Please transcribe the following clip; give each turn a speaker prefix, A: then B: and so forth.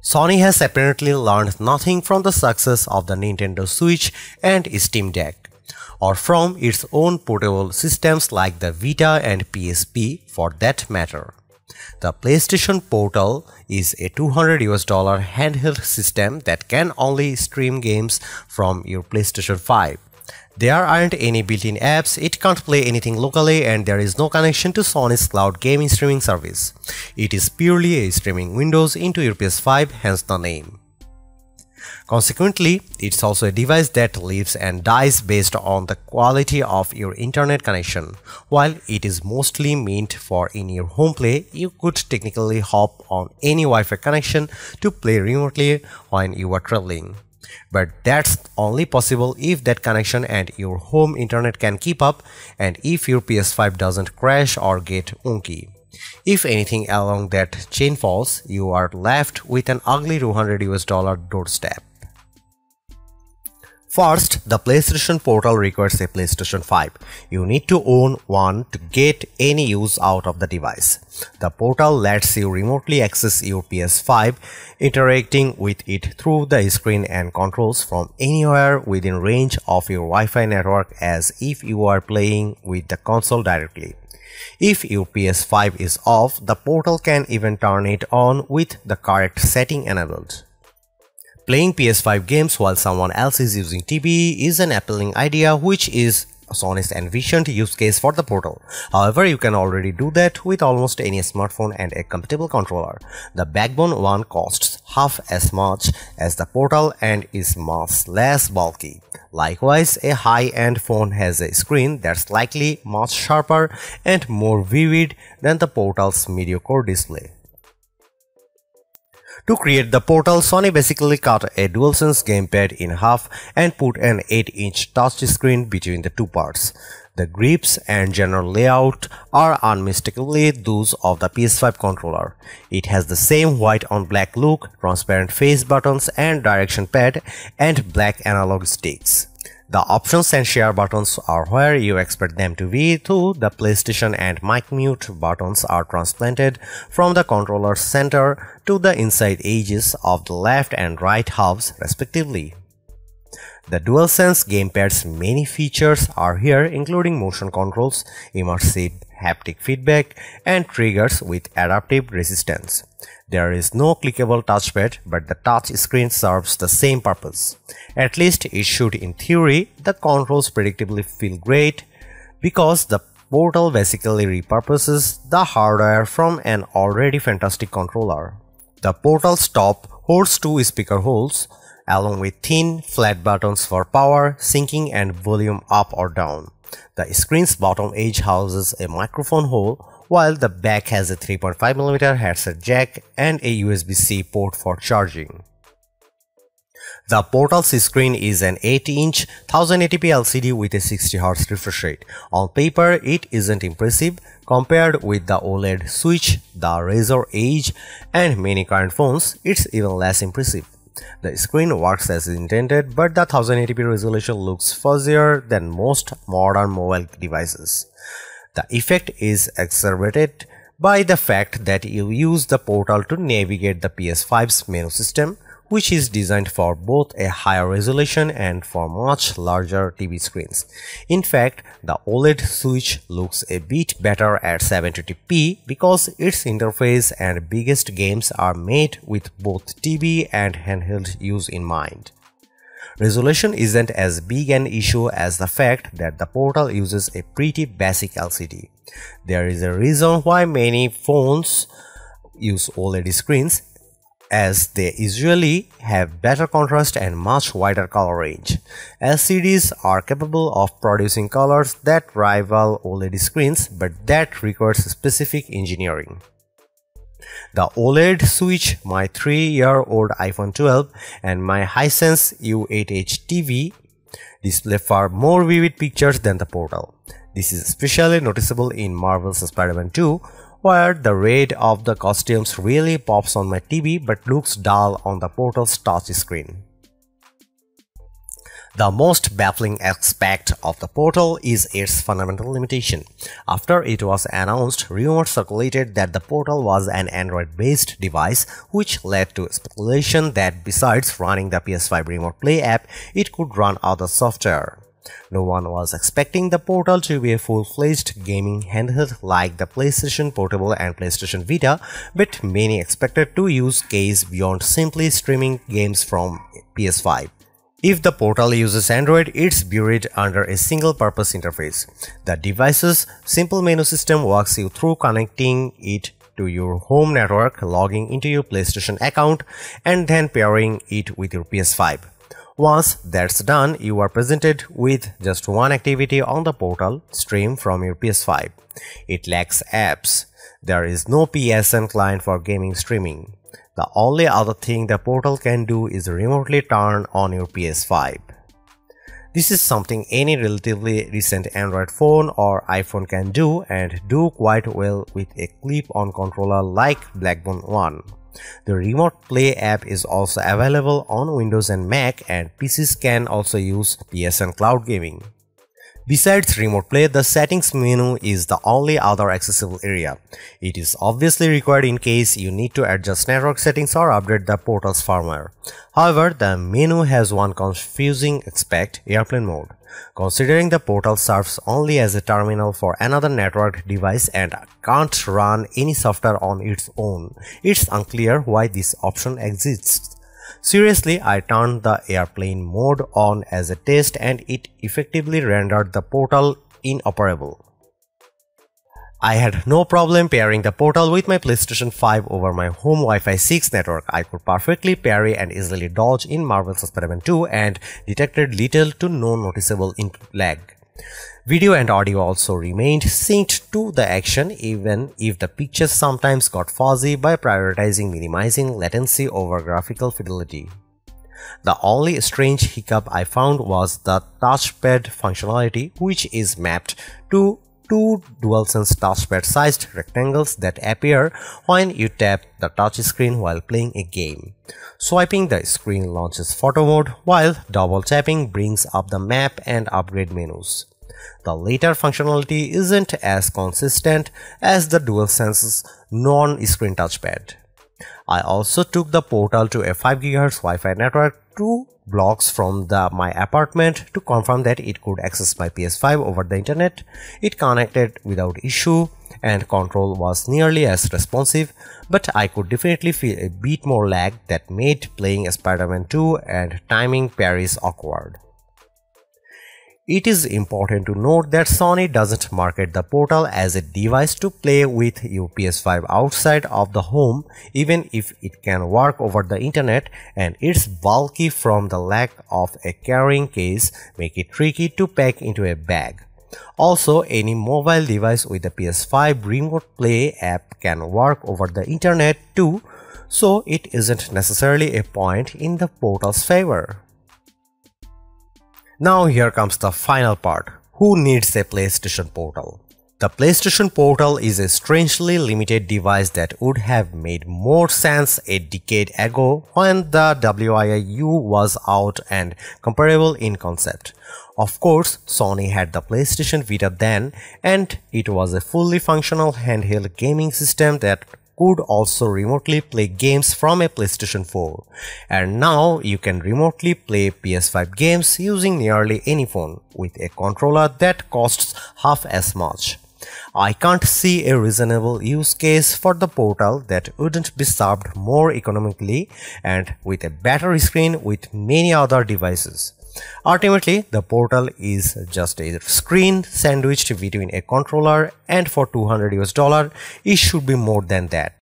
A: Sony has apparently learned nothing from the success of the Nintendo Switch and Steam Deck, or from its own portable systems like the Vita and PSP for that matter. The PlayStation Portal is a $200 handheld system that can only stream games from your PlayStation 5. There aren't any built-in apps, it can't play anything locally, and there is no connection to Sony's cloud gaming streaming service. It is purely a streaming window into your PS5, hence the name. Consequently, it's also a device that lives and dies based on the quality of your internet connection. While it is mostly meant for in-your home play, you could technically hop on any Wi-Fi connection to play remotely when you are traveling. But that's only possible if that connection and your home internet can keep up, and if your PS5 doesn't crash or get wonky. If anything along that chain falls, you are left with an ugly $200 doorstep. First, the PlayStation Portal requires a PlayStation 5. You need to own one to get any use out of the device. The Portal lets you remotely access your PS5, interacting with it through the screen and controls from anywhere within range of your Wi-Fi network, as if you are playing with the console directly. If your PS5 is off, the Portal can even turn it on with the correct setting enabled. Playing PS5 games while someone else is using TV is an appealing idea, which is Sony's envisioned use case for the Portal. However, you can already do that with almost any smartphone and a compatible controller. The Backbone one costs half as much as the Portal and is much less bulky. Likewise, a high-end phone has a screen that's likely much sharper and more vivid than the Portal's mediocre display. To create the Portal, Sony basically cut a DualSense gamepad in half and put an 8-inch touchscreen between the two parts. The grips and general layout are unmistakably those of the PS5 controller. It has the same white on black look, transparent face buttons and direction pad, and black analog sticks. The options and share buttons are where you expect them to be, though the PlayStation and mic mute buttons are transplanted from the controller's center to the inside edges of the left and right halves respectively. The DualSense gamepad's many features are here, including motion controls, immersive haptic feedback, and triggers with adaptive resistance. There is no clickable touchpad, but the touch screen serves the same purpose. At least it should in theory. The controls predictably feel great because the Portal basically repurposes the hardware from an already fantastic controller. The Portal's top holds two speaker holes, along with thin, flat buttons for power, syncing, and volume up or down. The screen's bottom edge houses a microphone hole, while the back has a 3.5mm headset jack and a USB-C port for charging. The Portal's screen is an 8-inch 1080p LCD with a 60Hz refresh rate. On paper, it isn't impressive. Compared with the OLED Switch, the Razer Edge, and many current phones, it's even less impressive. The screen works as intended, but the 1080p resolution looks fuzzier than most modern mobile devices. The effect is exacerbated by the fact that you use the Portal to navigate the PS5's menu system, which is designed for both a higher resolution and for much larger TV screens. In fact, the OLED Switch looks a bit better at 720p because its interface and biggest games are made with both TV and handheld use in mind. Resolution isn't as big an issue as the fact that the Portal uses a pretty basic LCD. There is a reason why many phones use OLED screens, as they usually have better contrast and much wider color range. LCDs are capable of producing colors that rival OLED screens, but that requires specific engineering. The OLED Switch, my 3-year-old iPhone 12, and my Hisense U8H TV display far more vivid pictures than the Portal. This is especially noticeable in Marvel's Spider-Man 2, where the red of the costumes really pops on my TV but looks dull on the Portal's touch screen. The most baffling aspect of the portal is its fundamental limitation. After it was announced, rumors circulated that the portal was an Android-based device, which led to speculation that besides running the PS5 Remote Play app, it could run other software. No one was expecting the portal to be a full-fledged gaming handheld like the PlayStation Portable and PlayStation Vita, but many expected to use case beyond simply streaming games from PS5. If the portal uses Android, it's buried under a single-purpose interface. The device's simple menu system walks you through connecting it to your home network, logging into your PlayStation account, and then pairing it with your PS5. Once that's done, you are presented with just one activity on the portal: stream from your PS5. It lacks apps. There is no PSN client for gaming streaming. The only other thing the portal can do is remotely turn on your PS5. This is something any relatively recent Android phone or iPhone can do, and do quite well with a clip-on controller like Blackbone One. The Remote Play app is also available on Windows and Mac, and PCs can also use PSN Cloud Gaming. Besides Remote Play, the settings menu is the only other accessible area. It is obviously required in case you need to adjust network settings or update the portal's firmware. However, the menu has one confusing aspect: airplane mode. Considering the portal serves only as a terminal for another networked device and can't run any software on its own, it's unclear why this option exists. Seriously, I turned the airplane mode on as a test and it effectively rendered the portal inoperable. I had no problem pairing the portal with my PlayStation 5 over my home Wi-Fi 6 network. I could perfectly parry and easily dodge in Marvel's Spider-Man 2 and detected little to no noticeable input lag. Video and audio also remained synced to the action, even if the pictures sometimes got fuzzy by prioritizing minimizing latency over graphical fidelity. The only strange hiccup I found was the touchpad functionality, which is mapped to two DualSense touchpad-sized rectangles that appear when you tap the touchscreen while playing a game. Swiping the screen launches photo mode, while double tapping brings up the map and upgrade menus. The latter functionality isn't as consistent as the DualSense's non-screen touchpad. I also took the portal to a 5 GHz Wi-Fi network 2 blocks from my apartment to confirm that it could access my PS5 over the internet. It connected without issue and control was nearly as responsive, but I could definitely feel a bit more lag that made playing Spider-Man 2 and timing parries awkward. It is important to note that Sony doesn't market the portal as a device to play with your PS5 outside of the home, even if it can work over the internet, and it's bulky from the lack of a carrying case make it tricky to pack into a bag. Also, any mobile device with a PS5 Remote Play app can work over the internet too, so it isn't necessarily a point in the portal's favor. Now here comes the final part. Who needs a PlayStation Portal? The PlayStation Portal is a strangely limited device that would have made more sense a decade ago when the Wii was out and comparable in concept. Of course, Sony had the PlayStation Vita then, and it was a fully functional handheld gaming system that could also remotely play games from a PlayStation 4. And now you can remotely play PS5 games using nearly any phone with a controller that costs half as much. I can't see a reasonable use case for the portal that wouldn't be served more economically and with a better screen with many other devices. Ultimately, the portal is just a screen sandwiched between a controller, and for $200 it should be more than that.